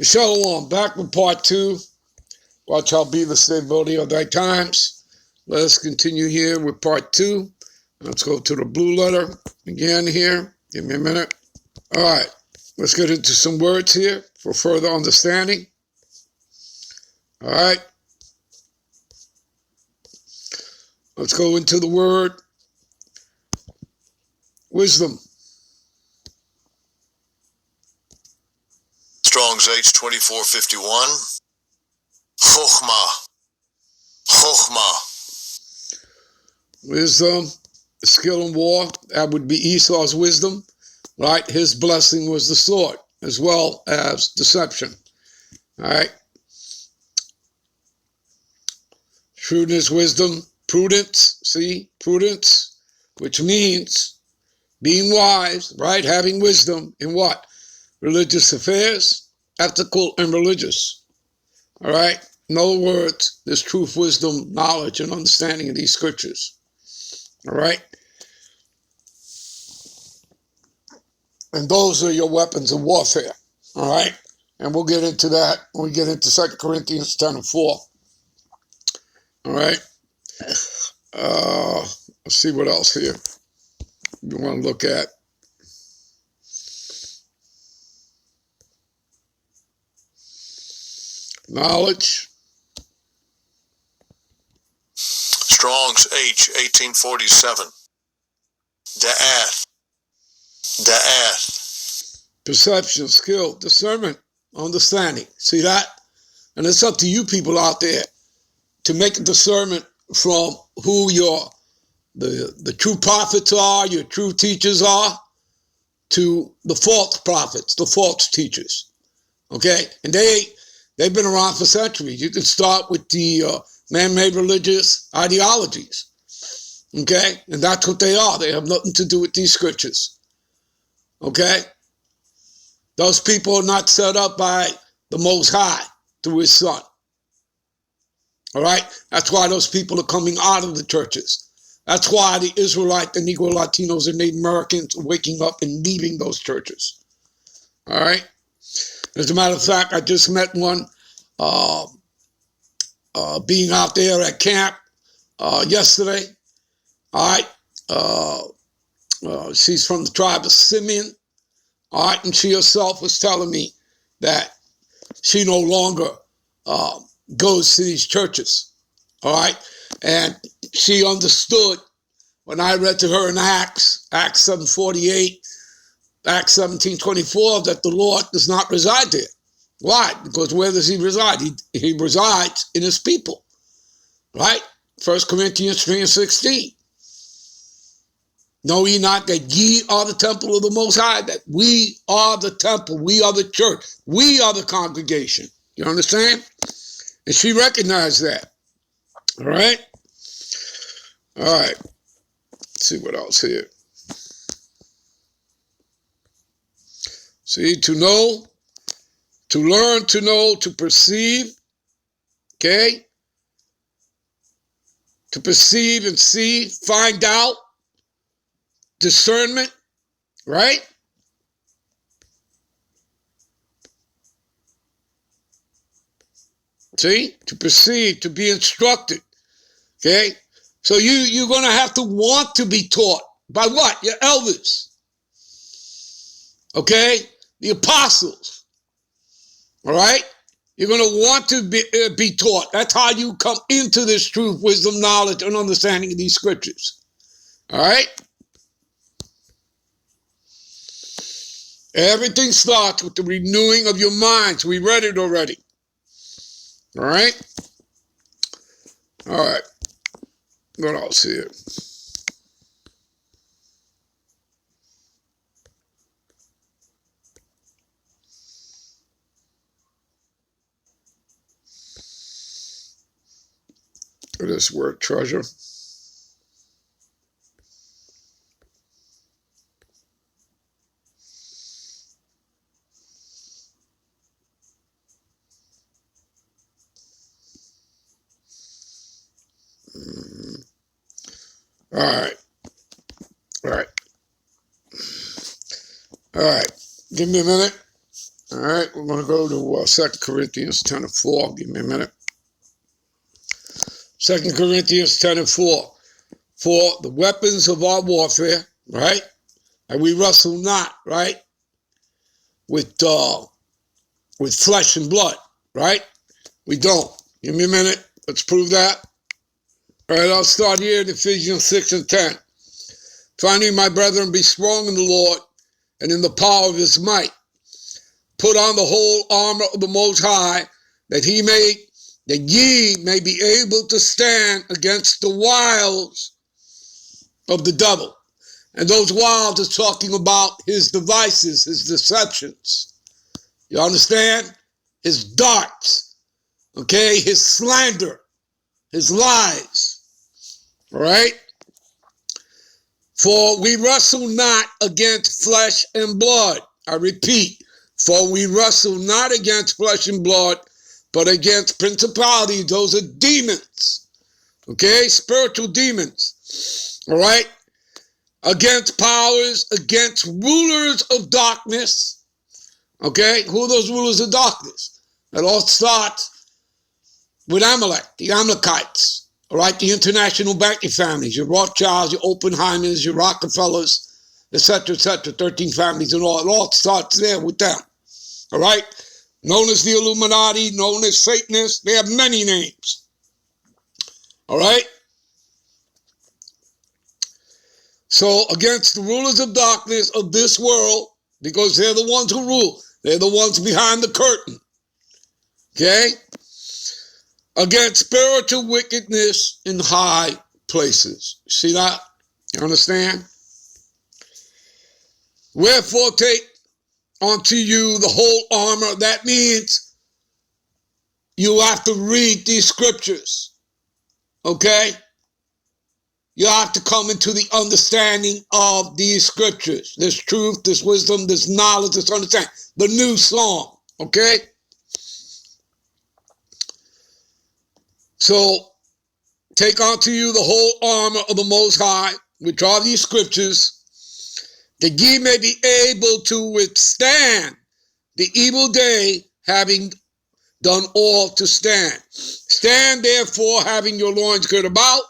Shalom, back with part 2. Watch how be the stability of thy times. Let us continue here with part 2. Let's go to the blue letter again here. Give me a minute. All right, let's get into some words here for further understanding. All right. Let's go into the word wisdom. Strong's H2451. Chokhmah. Wisdom, skill in war. That would be Esau's wisdom, right? His blessing was the sword, as well as deception. All right. Shrewdness, wisdom, prudence. See, prudence, which means being wise, right? Having wisdom in what? Religious affairs, ethical and religious. All right. In other words, there's truth, wisdom, knowledge, and understanding of these scriptures. All right. And those are your weapons of warfare. All right. And we'll get into that when we get into 2 Corinthians 10:4. All right. Let's see what else here we want to look at. Knowledge. Strong's H1847. Da'ath. Perception, skill, discernment, understanding. See that? And it's up to you people out there to make a discernment from who the true prophets are, your true teachers are, to the false prophets, the false teachers. Okay? And they've been around for centuries. You can start with the man-made religious ideologies. Okay? And that's what they are. They have nothing to do with these scriptures. Okay? Those people are not set up by the Most High through his Son. All right? That's why those people are coming out of the churches. That's why the Israelite, the Negro, Latinos, and Native Americans are waking up and leaving those churches. All right? As a matter of fact, I just met one being out there at camp yesterday. All right? She's from the tribe of Simeon. All right? And she herself was telling me that she no longer goes to these churches. All right? And she understood when I read to her in Acts 7:48, Acts 17:24, that the Lord does not reside there. Why? Because where does he reside? He resides in his people. Right? 1 Corinthians 3:16. Know ye not that ye are the temple of the Most High? That we are the temple. We are the church. We are the congregation. You understand? And she recognized that. All right? All right. Let's see what else here. See, to know, to learn, to know, to perceive. Okay? To perceive and see, find out. Discernment. Right? See? To perceive, to be instructed. Okay? So you're going to have to want to be taught. By what? Your elders. Okay? The apostles. All right? You're going to want to be taught. That's how you come into this truth, wisdom, knowledge, and understanding of these scriptures. All right? Everything starts with the renewing of your minds. We read it already. All right? All right. What else here? This word treasure. All right. All right. All right. Give me a minute. All All right, we're going to go to 2 Corinthians 10 and 4. Give me a minute. 2 Corinthians 10 and 4. For the weapons of our warfare, right? And we wrestle not, right? With flesh and blood, right? We don't. Give me a minute. Let's prove that. All right, I'll start here in Ephesians 6 and 10. Finally, my brethren, be strong in the Lord and in the power of his might. Put on the whole armor of the Most High, that ye may be able to stand against the wiles of the devil. And those wiles is talking about his devices, his deceptions. You understand? His darts, okay? His slander, his lies, all right? For we wrestle not against flesh and blood. I repeat, for we wrestle not against flesh and blood, but against principalities. Those are demons, okay? Spiritual demons, all right? Against powers, against rulers of darkness, okay? Who are those rulers of darkness? It all starts with Amalek, the Amalekites, all right? The international banking families, your Rothschilds, your Oppenheimers, your Rockefellers, etc., 13 families and all. It all starts there with them, all right? Known as the Illuminati, known as Satanists. They have many names, all right? So against the rulers of darkness of this world, because they're the ones who rule. They're the ones behind the curtain. Okay? Against spiritual wickedness in high places. See that? You understand? Wherefore take unto you the whole armor. That means you have to read these scriptures. Okay? You have to come into the understanding of these scriptures. This truth, this wisdom, this knowledge, this understanding. The new song, okay? So, take unto you the whole armor of the Most High, which are these scriptures, that ye may be able to withstand the evil day, having done all to stand. Stand therefore, having your loins girt about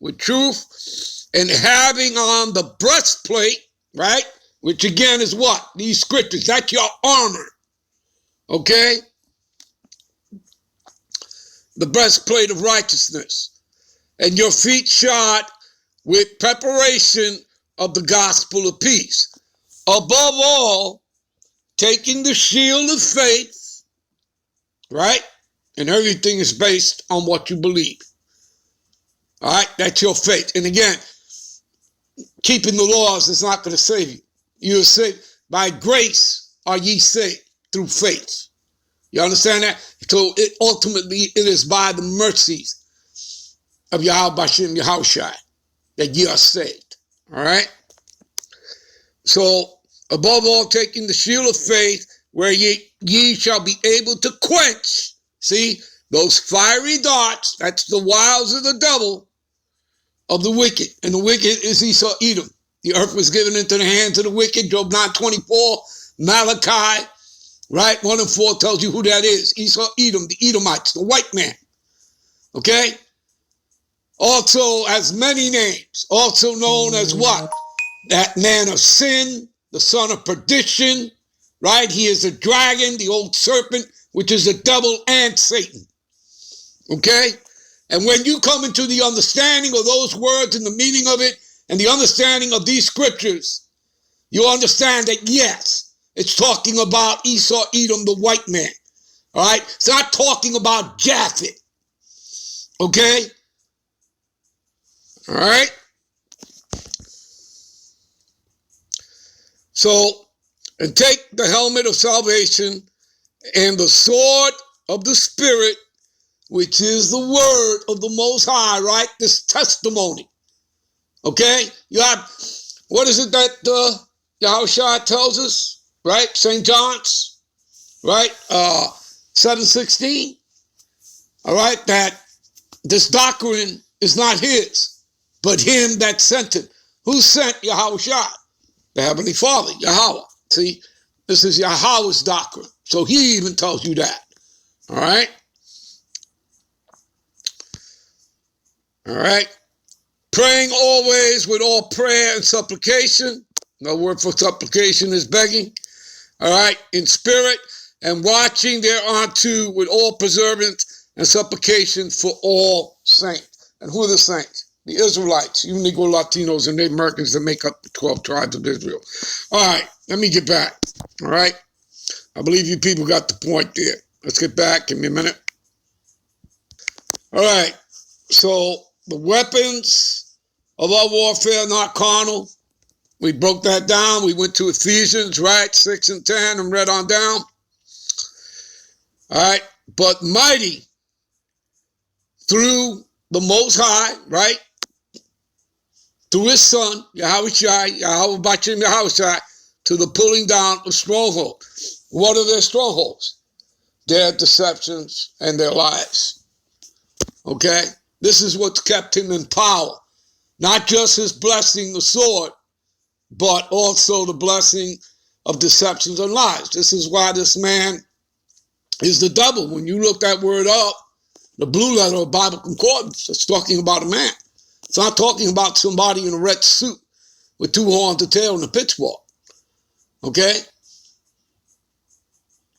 with truth, and having on the breastplate, right? Which again is what? These scriptures. That's your armor. Okay? The breastplate of righteousness. And your feet shod with preparation of the gospel of peace. Above all, taking the shield of faith, right? And everything is based on what you believe. All right, that's your faith. And again, keeping the laws is not going to save you. You're saved by grace. Are ye saved through faith? You understand that? So ultimately, it is by the mercies of Yahweh Bashem Yahushai that ye are saved. All right. So above all, taking the shield of faith, where ye shall be able to quench. See those fiery darts. That's the wiles of the devil. Of the wicked, and the wicked is Esau Edom. The earth was given into the hands of the wicked. Job 9:24, Malachi, right? 1 and 4 tells you who that is. Esau Edom, the Edomites, the white man. Okay? Also has many names. Also known as what? That man of sin, the son of perdition, right? He is a dragon, the old serpent, which is the devil and Satan. Okay? And when you come into the understanding of those words and the meaning of it and the understanding of these scriptures, you understand that, yes, it's talking about Esau, Edom, the white man. All right? It's not talking about Japheth. Okay? All right? So, and take the helmet of salvation and the sword of the Spirit, which is the word of the Most High, right? This testimony. Okay? You have, what is it that Yahushua tells us, right? St. John's, right? 7:16. All right? That this doctrine is not his, but him that sent it. Who sent Yahushua? The Heavenly Father, Yahweh. See? This is Yahweh's doctrine. So he even tells you that. All right? All right? Praying always with all prayer and supplication. No word for supplication is begging. All right? In spirit, and watching thereunto with all perseverance and supplication for all saints. And who are the saints? The Israelites, you Negro Latinos and Native Americans that make up the 12 tribes of Israel. All right, let me get back. All right? I believe you people got the point there. Let's get back. Give me a minute. All right. So the weapons of our warfare are not carnal. We broke that down. We went to Ephesians, right? 6 and 10 and read on down. All right. But mighty through the Most High, right? Through his son, Yahweh Bachim Yahweh, to the pulling down of strongholds. What are their strongholds? Their deceptions and their lies. Okay? This is what's kept him in power. Not just his blessing, the sword, but also the blessing of deceptions and lies. This is why this man is the devil. When you look that word up, the blue letter of Bible Concordance, it's talking about a man. It's not talking about somebody in a red suit with two horns, a tail, and a pitchfork. Okay?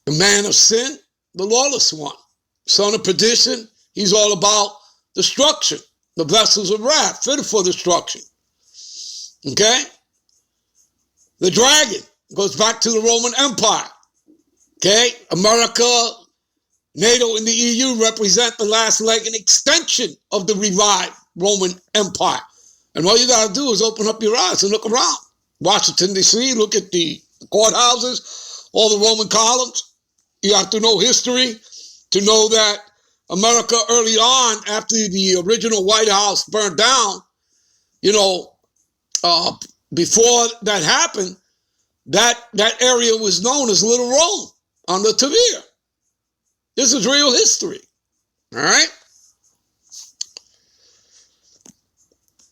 The man of sin, the lawless one. Son of perdition, he's all about destruction. The vessels of wrath, fitted for destruction. Okay? The dragon goes back to the Roman Empire. Okay? America, NATO, and the EU represent the last leg and extension of the revived Roman Empire. And all you got to do is open up your eyes and look around. Washington, D.C., look at the courthouses, all the Roman columns. You have to know history to know that America early on, after the original White House burned down, before that happened, that area was known as Little Rome under Tavir. This is real history. All right?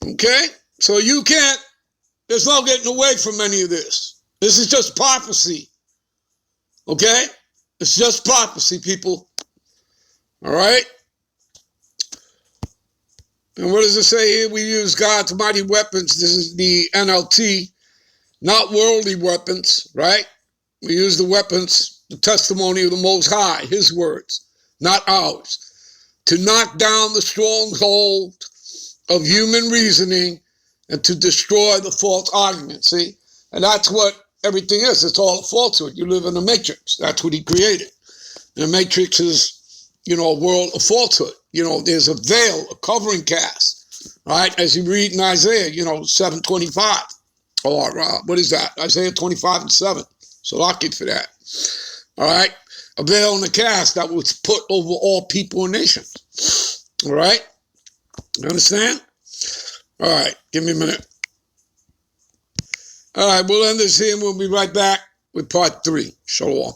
Okay? So you can't, there's no getting away from any of this. This is just prophecy. Okay? It's just prophecy, people. All right? And what does it say here? We use God's mighty weapons. This is the NLT, not worldly weapons, right? We use the weapons, the testimony of the Most High, his words, not ours, to knock down the stronghold of human reasoning and to destroy the false argument, see? And that's what everything is. It's all a falsehood. You live in a matrix. That's what he created. And the matrix is, a world of falsehood. There's a veil, a covering cast, right? As you read in Isaiah, 7:25. Or what is that? Isaiah 25 and 7. So lucky for that. All right? A veil and a cast that was put over all people and nations. All right? You understand? All right. Give me a minute. All right. We'll end this here and we'll be right back with part 3. Shalom.